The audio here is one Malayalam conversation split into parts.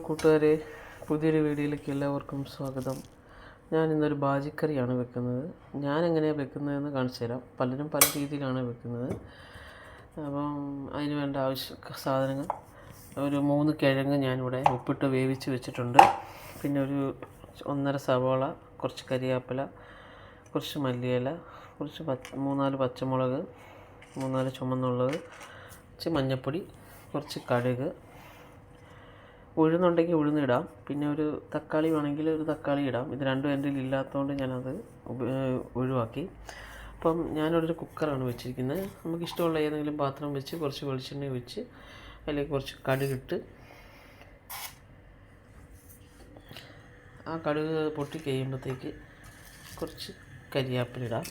കൂട്ടുകാരെ, പുതിയൊരു വീഡിയോയിലേക്ക് എല്ലാവർക്കും സ്വാഗതം. ഞാൻ ഇന്നൊരു ബാജിക്കറിയാണ് വെക്കുന്നത്. ഞാൻ എങ്ങനെയാണ് വെക്കുന്നതെന്ന് കാണിച്ചു തരാം. പലരും പല രീതിയിലാണ് വെക്കുന്നത്. അപ്പം അതിന് വേണ്ട സാധനങ്ങൾ: ഒരു 3 കിഴങ്ങ് ഞാനിവിടെ ഉപ്പിട്ട് വേവിച്ച് വെച്ചിട്ടുണ്ട്. പിന്നെ ഒരു 1.5 സവാള, കുറച്ച് കരിവേപ്പില, കുറച്ച് മല്ലിയില, കുറച്ച് 3-4 പച്ചമുളക്, 3-4 ചുമന്നുള്ളത്, കുറച്ച് മഞ്ഞൾപ്പൊടി, കുറച്ച് കടുക്, ഉഴുന്നുണ്ടെങ്കിൽ ഉഴുന്നിടാം. പിന്നെ ഒരു തക്കാളി വേണമെങ്കിൽ ഒരു തക്കാളി ഇടാം. ഇത് രണ്ടും എൻ്റെ ഇല്ലാത്തതുകൊണ്ട് ഞാനത് ഒഴിവാക്കി. അപ്പം ഞാനൊരു കുക്കറാണ് വെച്ചിരിക്കുന്നത്. നമുക്കിഷ്ടമുള്ള ഏതെങ്കിലും പാത്രം വെച്ച് കുറച്ച് വെളിച്ചെണ്ണ ഒഴിച്ച് അതിലേക്ക് കുറച്ച് കടുകിട്ട്, ആ കടുക് പൊട്ടി കഴിയുമ്പോഴത്തേക്ക് കുറച്ച് കരിവേപ്പിലിടാം.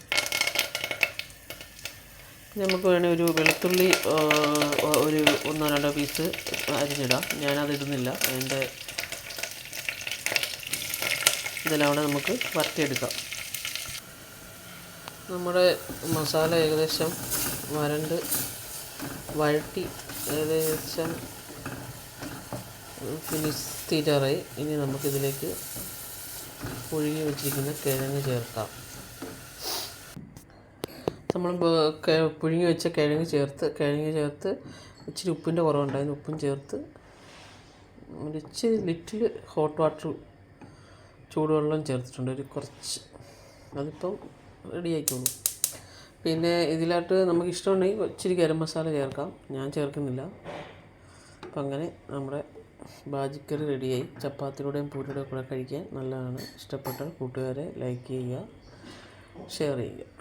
നമുക്ക് വേണേൽ ഒരു വെളുത്തുള്ളി ഒരു 1-2 പീസ് അരിഞ്ഞിടാം. ഞാനതിടുന്നില്ല. അതിൻ്റെ ഇതെല്ലാം കൂടെ നമുക്ക് വരട്ടിയെടുക്കാം. നമ്മുടെ മസാല ഏകദേശം വഴട്ടി ഏകദേശം തീരാറായി. ഇനി നമുക്കിതിലേക്ക് പുഴുങ്ങി വെച്ചിരിക്കുന്ന കിഴങ്ങ് ചേർക്കാം. നമ്മൾ പുഴുങ്ങി വെച്ച കിഴങ്ങ് ചേർത്ത് ഇച്ചിരി ഉപ്പിൻ്റെ കുറവുണ്ടായിരുന്നു. ഉപ്പും ചേർത്ത് ലിറ്റിൽ ഹോട്ട് വാട്ടർ, ചൂടുവെള്ളം ചേർത്തിട്ടുണ്ട് ഒരു കുറച്ച്. അതിപ്പം റെഡി ആയിക്കോളും. പിന്നെ ഇതിലോട്ട് നമുക്ക് ഇഷ്ടമുണ്ടെങ്കിൽ ഇച്ചിരി ഗരം മസാല ചേർക്കാം. ഞാൻ ചേർക്കുന്നില്ല. അപ്പം അങ്ങനെ നമ്മുടെ ബാജിക്കറി റെഡിയായി. ചപ്പാത്തിയുടെയും പൂരിയുടെ കൂടെ കഴിക്കാൻ നല്ലതാണ്. ഇഷ്ടപ്പെട്ട കൂട്ടുകാരെ ലൈക്ക് ചെയ്യുക, ഷെയർ ചെയ്യുക.